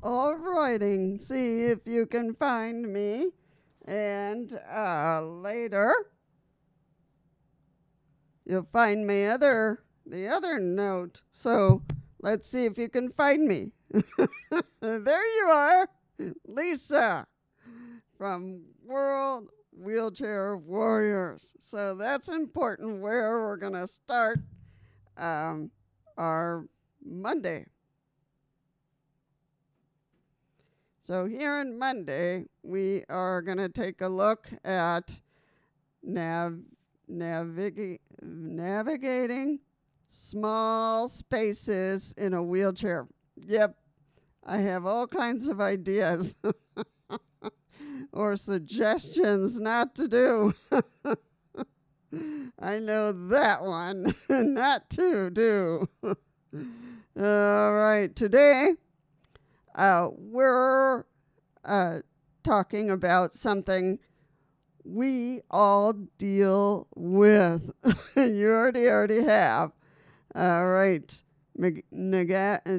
all writing. See if you can find me. And later, you'll find the other note. So let's see if you can find me. There you are, Lisa from World Wheelchair Warriors. So that's important where we're going to start our Monday. So here in Monday, we are going to take a look at navigating small spaces in a wheelchair. Yep, I have all kinds of ideas or suggestions not to do. I know that one, not to do. All right, today we're talking about something we all deal with. You already have. All right. Navigating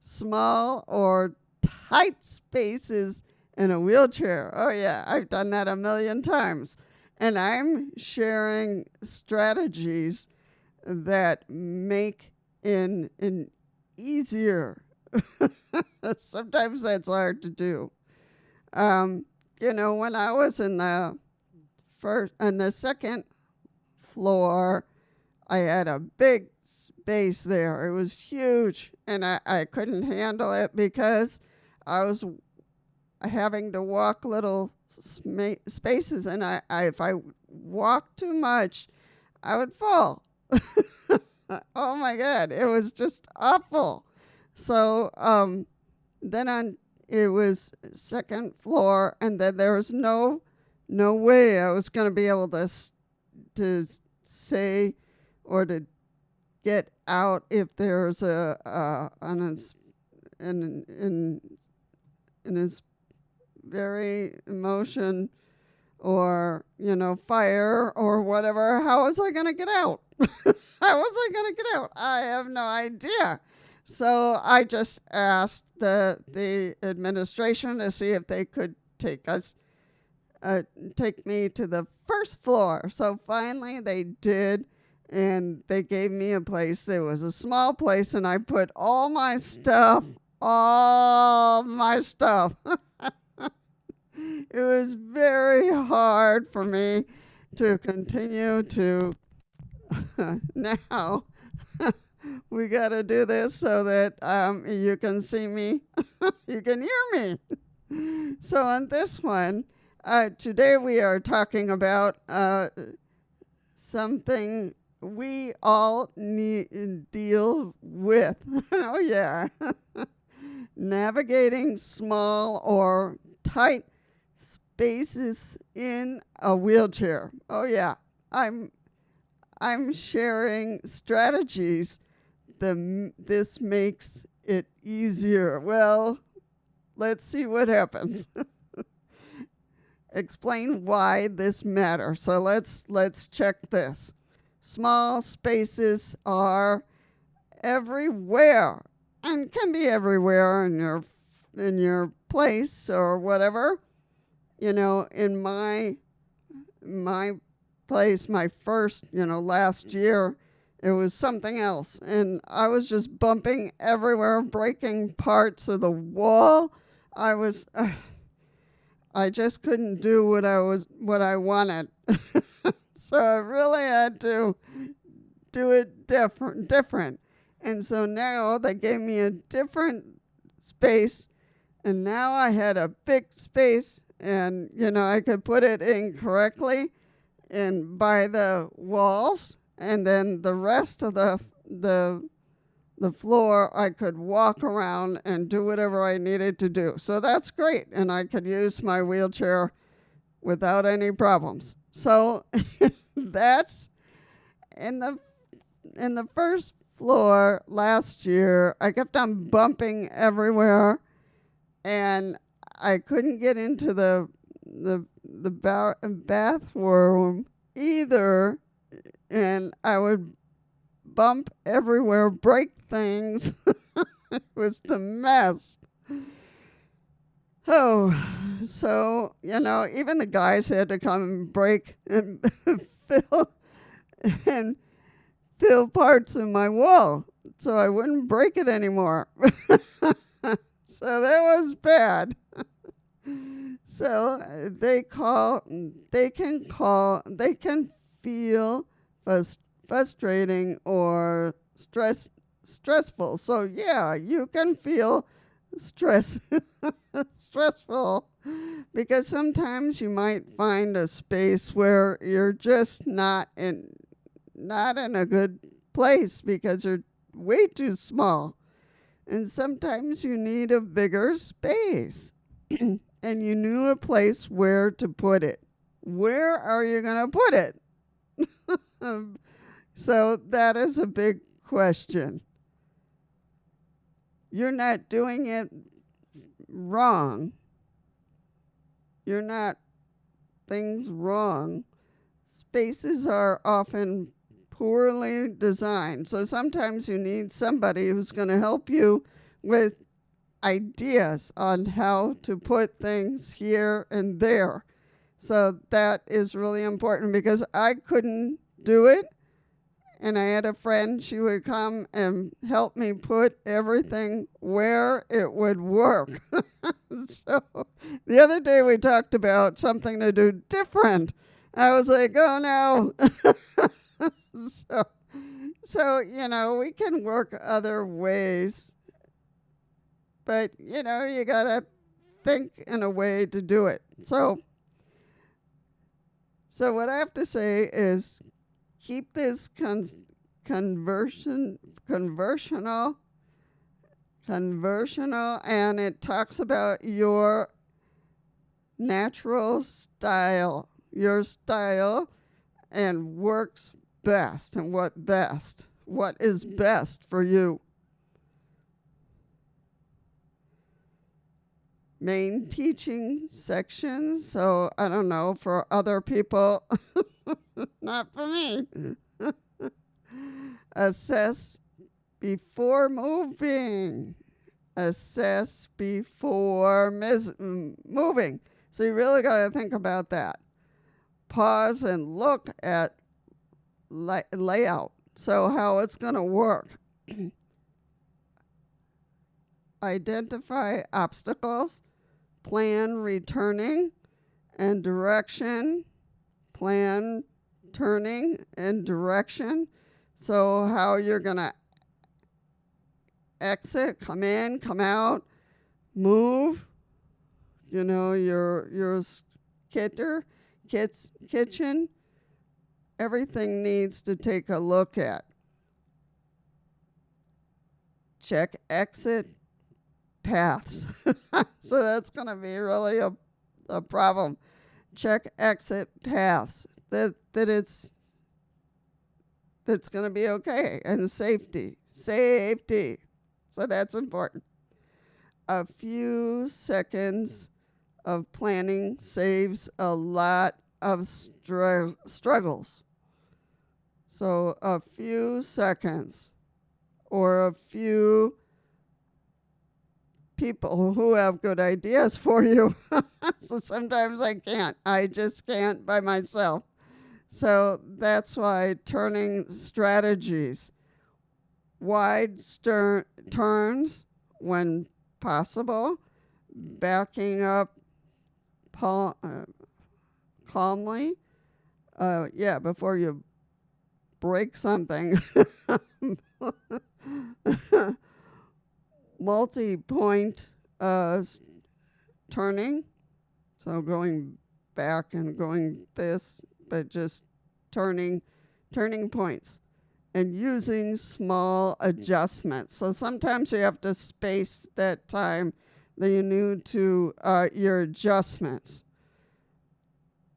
small or tight spaces in a wheelchair. Oh, yeah. I've done that a million times. And I'm sharing strategies that make it easier. Sometimes that's hard to do. When I was in the second floor, I had a big space there. It was huge, and I couldn't handle it because I was having to walk little spaces, and if I walked too much, I would fall. Oh my God, it was just awful. So it was second floor, and then there was no way I was going to be able to say or to get out if there's in his very emotion or fire or whatever. How was I going to get out? How was I going to get out? I have no idea. So I just asked the administration to see if they could take me to the first floor. So finally they did, and they gave me a place. It was a small place, and I put all my stuff. It was very hard for me to continue to now. We got to do this so that you can see me, you can hear me. So on this one, today we are talking about something we all deal with. Oh, yeah. Navigating small or tight spaces in a wheelchair. Oh, yeah. I'm sharing strategies. This makes it easier. Well, let's see what happens. Explain why this matters. So let's check this. Small spaces are everywhere and can be everywhere in your place or whatever. In my place, my first, last year, it was something else, and I was just bumping everywhere, breaking parts of the wall. I just couldn't do what I wanted. So I really had to do it different. And so now they gave me a different space, and now I had a big space, and I could put it in correctly and by the walls. And then the rest of the floor, I could walk around and do whatever I needed to do. So that's great, and I could use my wheelchair without any problems. So that's in the first floor last year. I kept on bumping everywhere, and I couldn't get into the bathroom either. And I would bump everywhere, break things. It was a mess. Oh, so, even the guys had to come and break and fill and fill parts of my wall so I wouldn't break it anymore. So that was bad. So they can feel frustrating or stressful. So yeah, you can feel stressful because sometimes you might find a space where you're just not in a good place because you're way too small. And sometimes you need a bigger space. And you knew a place where to put it. Where are you going to put it? So that is a big question. You're not doing it wrong. You're not things wrong. Spaces are often poorly designed. So sometimes you need somebody who's going to help you with ideas on how to put things here and there. So that is really important because I couldn't do it. And I had a friend, she would come and help me put everything where it would work. So the other day we talked about something to do different. I was like, oh no. So, we can work other ways. But, you got to think in a way to do it. So what I have to say is keep this conversational, and it talks about your natural style, your style, and works best, and what is best for you. Main teaching sections, so I don't know, for other people, not for me. Assess before moving. Assess before moving. So you really got to think about that. Pause and look at layout, so how it's going to work. Identify obstacles. Plan returning and direction. Plan turning and direction. So how you're going to exit, come in, come out, move. Your kitchen. Everything needs to take a look at. Check exit paths. So that's going to be really a problem. Check exit paths. That's going to be okay. And safety. So that's important. A few seconds of planning saves a lot of struggles. So a few seconds or a few people who have good ideas for you. So sometimes I just can't by myself. So that's why turning strategies, wide turns when possible, backing up calmly, before you break something. Multi-point turning, so going back and going this, but just turning points and using small adjustments. So sometimes you have to space that time that you need to your adjustments.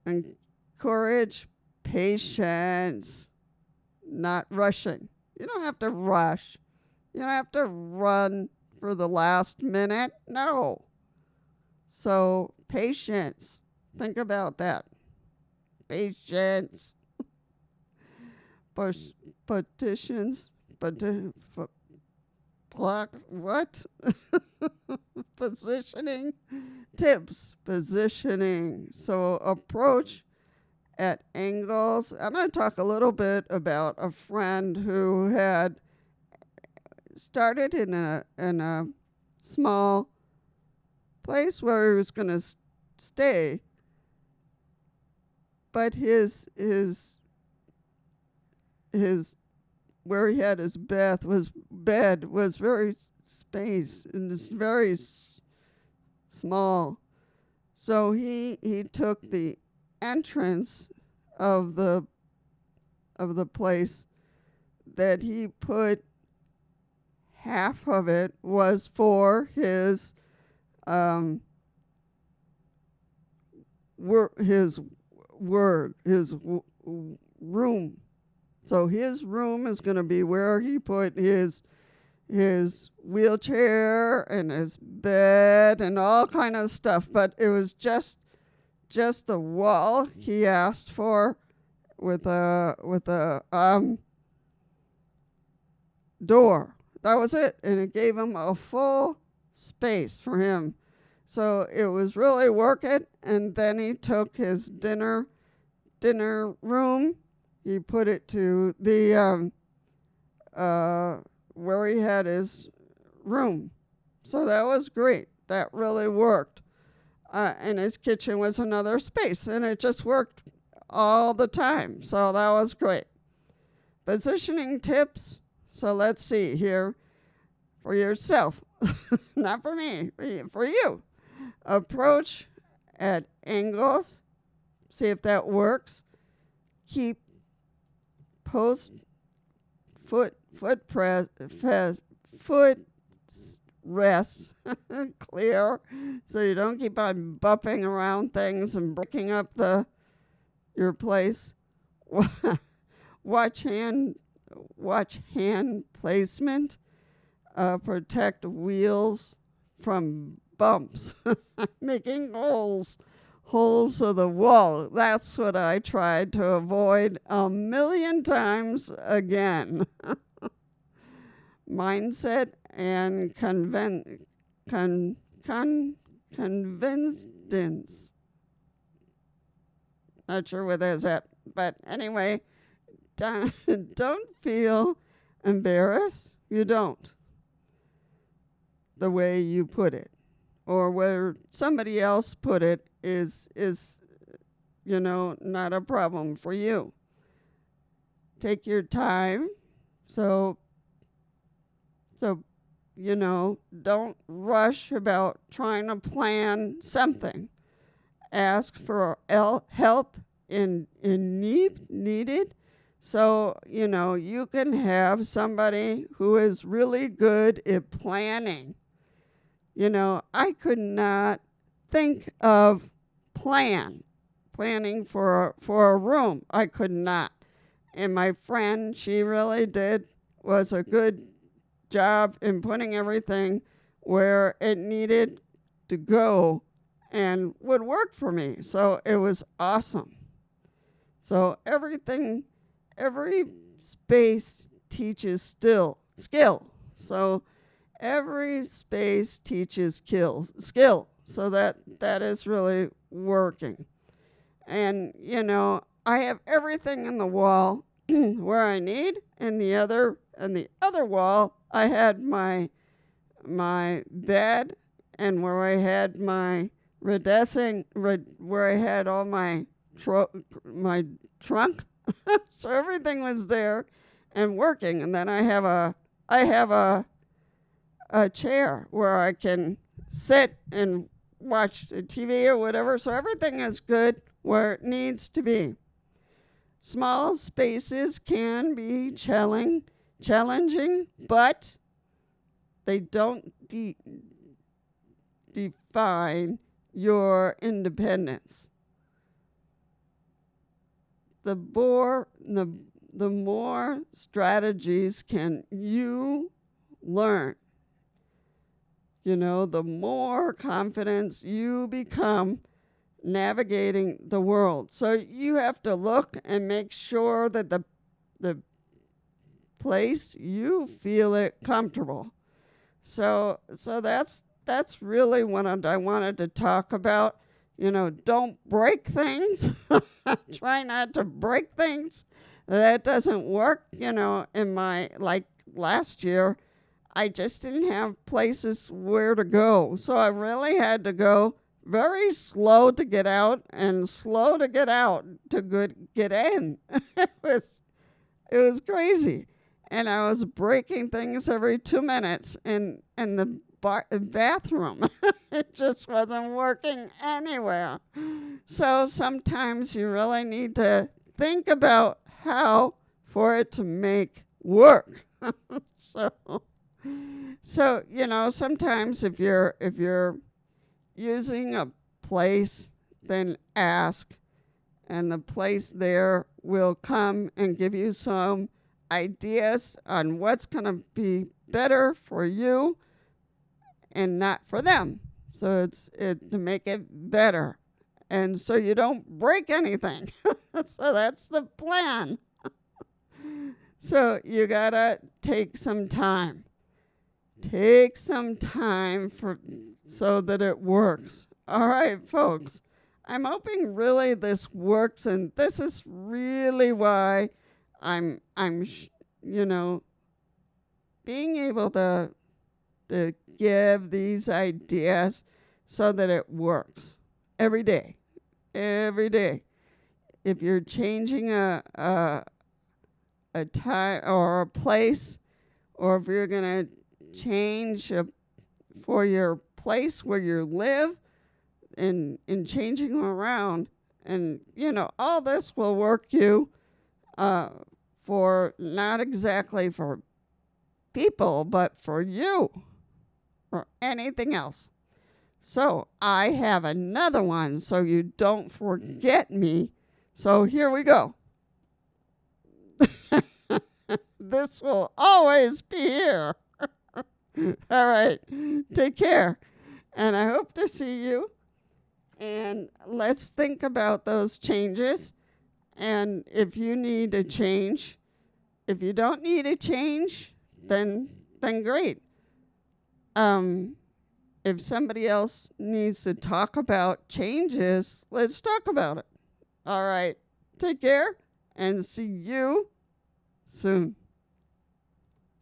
Encourage patience, not rushing. You don't have to rush. You don't have to run for the last minute. No. So patience. Think about that. Patience. clock. What? Positioning tips. Positioning. So approach at angles. I'm going to talk a little bit about a friend who had started in a small place where he was going to stay, but his where he had his bed was very space and it's very small. So he took the entrance of the place that he put half of it was for his room. So his room is going to be where he put his wheelchair and his bed and all kind of stuff. But it was just the wall he asked for with a door. That was it, and it gave him a full space for him. So it was really working. And then he took his dinner room. He put it to the where he had his room. So that was great. That really worked. And his kitchen was another space, and it just worked all the time. So that was great. Positioning tips. So let's see here for yourself, not for me, for you. Approach at angles. See if that works. Keep foot rests clear, so you don't keep on bumping around things and breaking up your place. Watch hand placement. Protect wheels from bumps. Making holes of the wall. That's what I tried to avoid 1,000,000 times again. Mindset and convincence. Not sure what that's at, but anyway, don't feel embarrassed. You don't. The way you put it, or where somebody else put it is not a problem for you. Take your time. So don't rush about trying to plan something. Ask for help in needed. So, you can have somebody who is really good at planning. I could not think of planning for a room. I could not. And my friend, she really was a good job in putting everything where it needed to go and would work for me. So it was awesome. So every space teaches skill. So every space teaches skill. So that is really working. And I have everything in the wall where I need. And the other wall, I had my bed, and where I had my where I had all my trunk. So everything was there and working. And then I have a chair where I can sit and watch the TV or whatever. So everything is good where it needs to be. Small spaces can be challenging, but they don't define your independence. The more strategies can you learn, the more confidence you become navigating the world. So you have to look and make sure that the place you feel it comfortable. So that's really what I wanted to talk about. Don't break things. Try not to break things. That doesn't work. In my, like last year, I just didn't have places where to go. So I really had to go very slow to get out and slow to get out to get in. It was crazy. And I was breaking things every 2 minutes in the bathroom. It just wasn't working anywhere. So sometimes you really need to think about how for it to make work. so sometimes if you're using a place, then ask, and the place there will come and give you some ideas on what's going to be better for you and not for them. So it's to make it better, and so you don't break anything. So that's the plan. So you gotta take some time. Take some time so that it works. All right, folks. I'm hoping really this works, and this is really why I'm being able to give these ideas so that it works every day. Every day. If you're changing a time or a place, or if you're going to change for your place where you live, in changing around, and all this will work you for not exactly for people, but for you or anything else. So I have another one so you don't forget me. So here we go. This will always be here. All right. Take care. And I hope to see you. And let's think about those changes. And if you need a change, if you don't need a change, then great. If somebody else needs to talk about changes, let's talk about it. All right. Take care and see you soon.